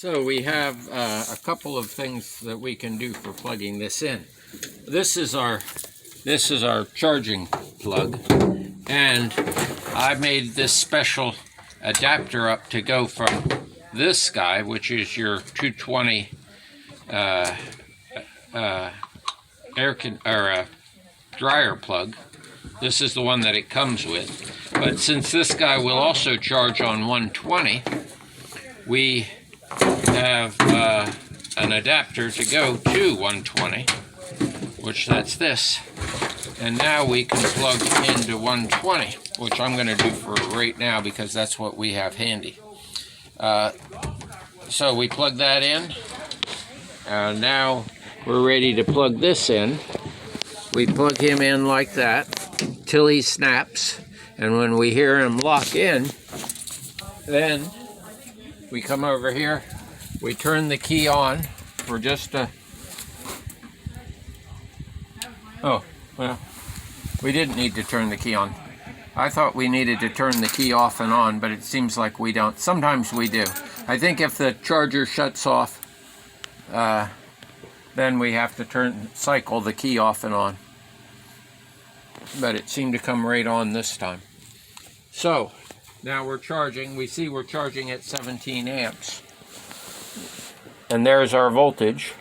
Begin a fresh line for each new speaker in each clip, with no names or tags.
So we have a couple of things that we can do for plugging this in. This is our charging plug, and I made this special adapter up to go from this guy, which is your 220 dryer plug. This is the one that it comes with. But since this guy will also charge on 120, we have an adapter to go to 120, which that's this. And now we can plug into 120, which I'm going to do for right now because that's what we have handy. So we plug that in. Now we're ready to plug this in. We plug him in like that till he snaps, and when we hear him lock in, then we come over here, we turn the key on for just a... Oh, well, we didn't need to turn the key on. I thought we needed to turn the key off and on, but it seems like we don't. Sometimes we do. I think if the charger shuts off, then we have to cycle the key off and on. But it seemed to come right on this time. So now we're charging. We see we're charging at 17 amps. And there's our voltage,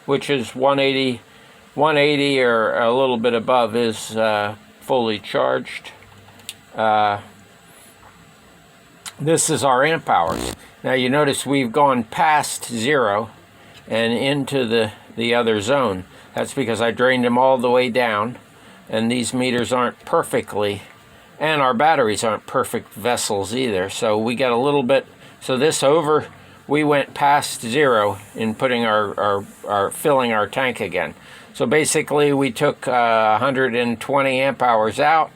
which is 180 or a little bit above is fully charged. This is our amp hours. Now you notice we've gone past 0 and into the other zone. That's because I drained them all the way down, and these meters aren't perfectly, and our batteries aren't perfect vessels either. So we got a little bit, so we went past 0 in putting our filling our tank again. So basically we took 120 amp hours out,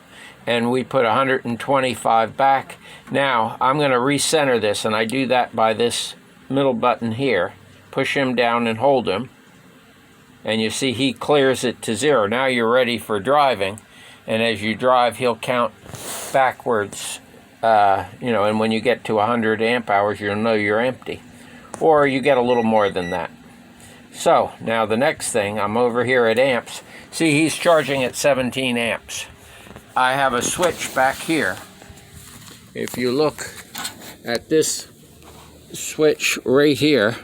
and we put 125 back. Now I'm going to recenter this, and I do that by this middle button here. Push him down and hold him, and you see he clears it to 0. Now you're ready for driving, and as you drive he'll count backwards, and when you get to 100 amp hours you'll know you're empty, or you get a little more than that. So now the next thing, I'm over here at amps. See, he's charging at 17 amps. I have a switch back here. If you look at this switch right here,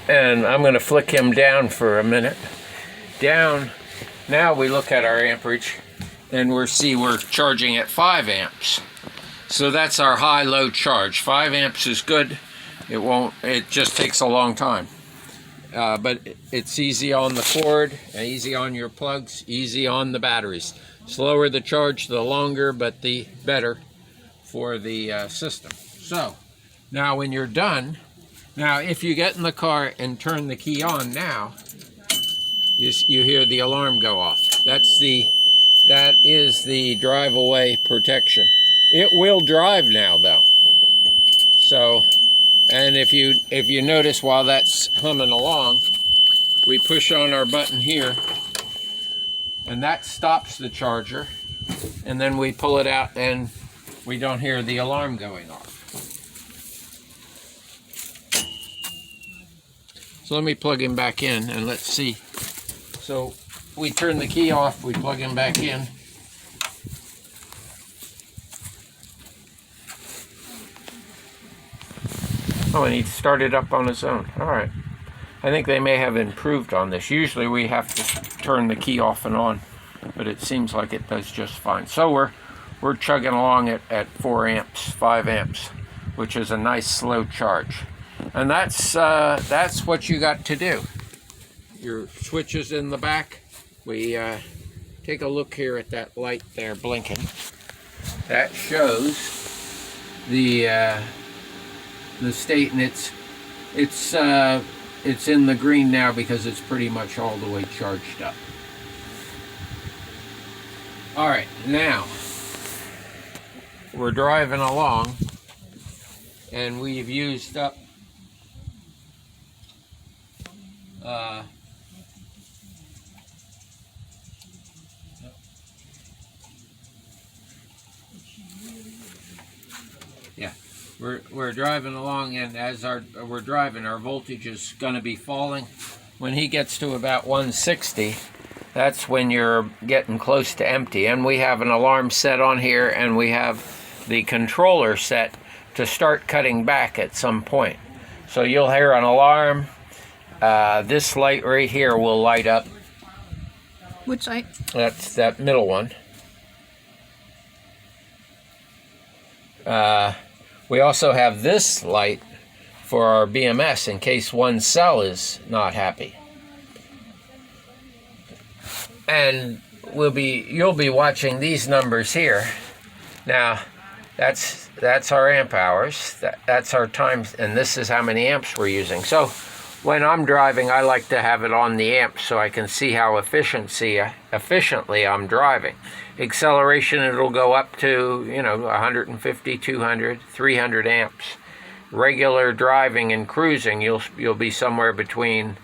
and I'm going to flick him down for a minute. Down, now we look at our amperage, and we're charging at 5 amps. So that's our high-low charge. 5 amps is good. It just takes a long time. But it's easy on the cord, easy on your plugs, easy on the batteries. Slower the charge, the longer, but the better for the system. So now when you're done, now if you get in the car and turn the key on now, you hear the alarm go off. That is the drive away protection. It will drive now though. So, and if you notice while that's humming along, we push on our button here, and that stops the charger, and then we pull it out and we don't hear the alarm going off. So let me plug him back in and let's see. So we turn the key off, we plug him back in. Oh, and he started up on his own. All right. I think they may have improved on this. Usually we have to turn the key off and on, but it seems like it does just fine. So we're chugging along at 4 amps, 5 amps, which is a nice slow charge. And that's what you got to do. Your switch is in the back. We take a look here at that light there blinking. That shows the state, and it's in the green now because it's pretty much all the way charged up. All right, now we're driving along, and we've used up we're driving along, and as we're driving, our voltage is going to be falling. When he gets to about 160, that's when you're getting close to empty. And we have an alarm set on here, and we have the controller set to start cutting back at some point. So you'll hear an alarm. This light right here will light up.
Which light?
That's that middle one. We also have this light for our BMS in case one cell is not happy. And you'll be watching these numbers here. Now, that's our amp hours. That's our times, and this is how many amps we're using. So when I'm driving, I like to have it on the amp so I can see how efficiently I'm driving. Acceleration, it'll go up to 150, 200, 300 amps. Regular driving and cruising, you'll be somewhere between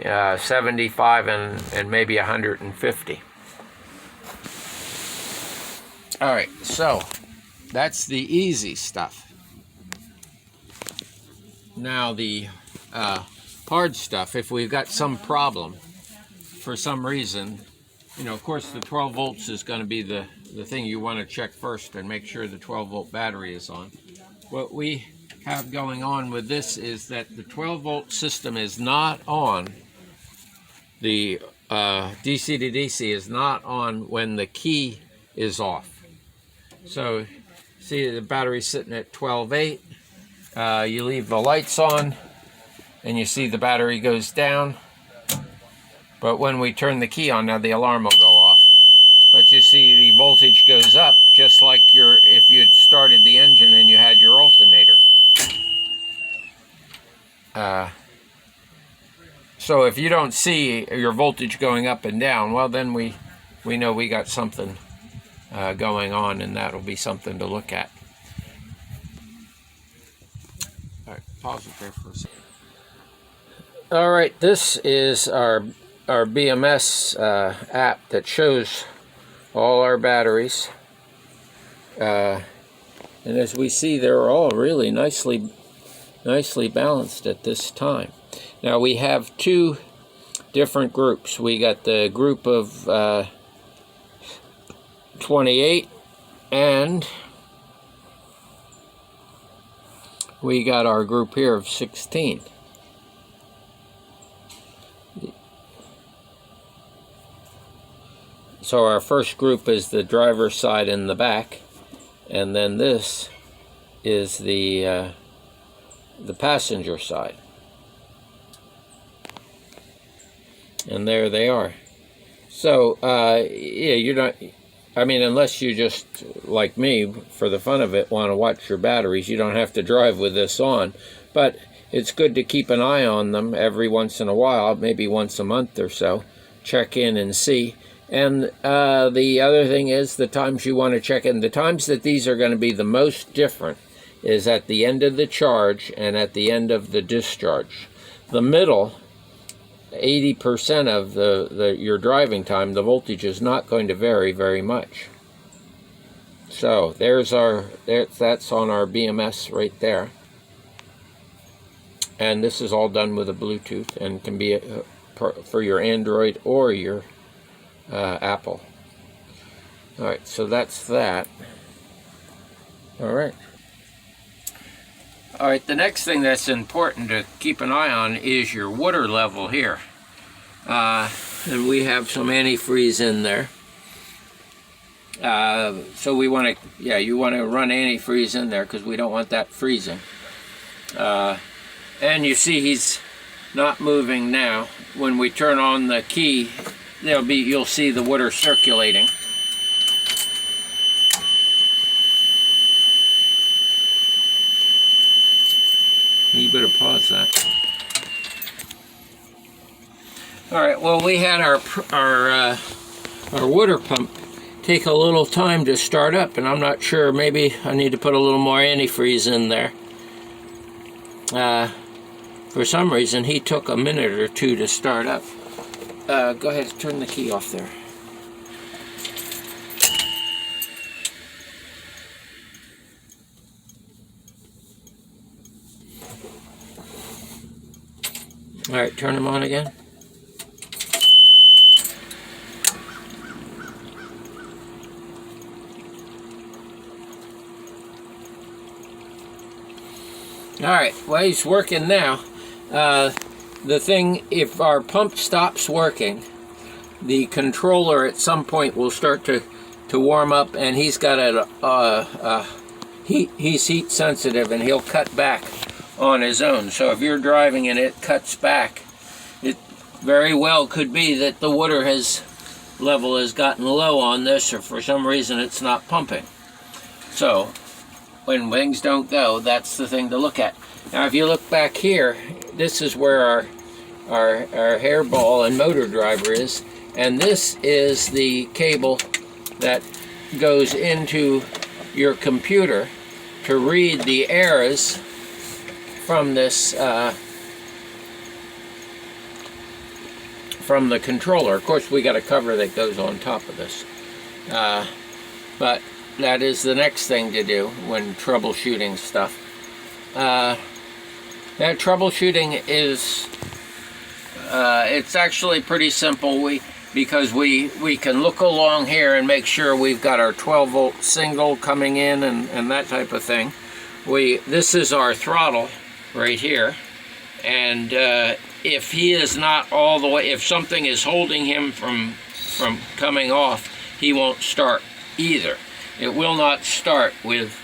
75 and maybe 150. All right, so that's the easy stuff. Now the hard stuff, if we've got some problem for some reason, of course the 12 volts is going to be the thing you want to check first and make sure the 12 volt battery is on. What we have going on with this is that the 12 volt system is not on. The DC to DC is not on when the key is off. So see the battery's sitting at 12.8. You leave the lights on and you see the battery goes down. But when we turn the key on, now the alarm will go off. But you see the voltage goes up just like if you had started the engine and you had your alternator. So if you don't see your voltage going up and down, well then we know we got something going on, and that'll be something to look at. All right, pause it there for a second. All right, this is our BMS app that shows all our batteries. And as we see, they're all really nicely balanced at this time. Now we have two different groups. We got the group of 28, and we got our group here of 16. So our first group is the driver's side in the back, and then this is the passenger side. And there they are. So yeah, you're not, I mean, unless you just, like me, for the fun of it, want to watch your batteries, you don't have to drive with this on. But it's good to keep an eye on them every once in a while, maybe once a month or so. Check in and see. And the other thing is the times you want to check in. The times that these are going to be the most different is at the end of the charge and at the end of the discharge. The middle, 80% of your driving time, the voltage is not going to vary very much. So that's on our BMS right there. And this is all done with a Bluetooth and can be for your Android or your Apple. All right, so that's that. All right. All right, the next thing that's important to keep an eye on is your water level here. And we have some antifreeze in there. So we want to, you want to run antifreeze in there because we don't want that freezing. And you see he's not moving now. When we turn on the key, you'll see the water circulating. You better pause that. All right. Well, we had our water pump take a little time to start up, and I'm not sure. Maybe I need to put a little more antifreeze in there. For some reason, he took a minute or two to start up. Go ahead, turn the key off there. All right, turn them on again. All right, well, he's working now. The thing, if our pump stops working, the controller at some point will start to warm up, and he's got he's heat sensitive, and he'll cut back on his own. So if you're driving and it cuts back, it very well could be that the water level has gotten low on this, or for some reason it's not pumping. So when things don't go, that's the thing to look at. Now if you look back here, this is where our hairball and motor driver is, and this is the cable that goes into your computer to read the errors from this from the controller. Of course, we got a cover that goes on top of this, but that is the next thing to do when troubleshooting stuff. That troubleshooting is it's actually pretty simple. Because we can look along here and make sure we've got our 12-volt single coming in and that type of thing. This is our throttle right here, and if he is not all the way, if something is holding him from coming off, he won't start either. It will not start with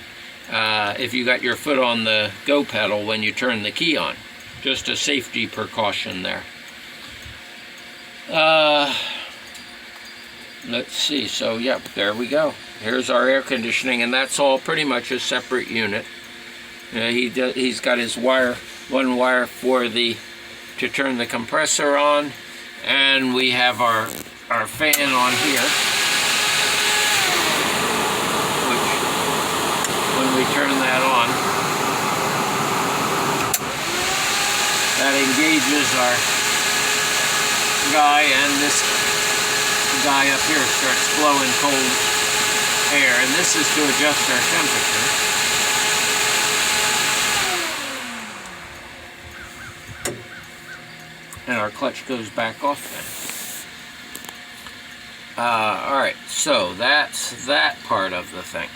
if you got your foot on the go pedal when you turn the key on. Just a safety precaution there. Let's see, so yep, there we go. Here's our air conditioning, and that's all pretty much a separate unit. He's got his one wire to turn the compressor on, and we have our fan on here, which when we turn that on, that engages our guy, and this guy up here starts blowing cold air, and this is to adjust our temperature. And our clutch goes back off then. Alright, so that's that part of the thing.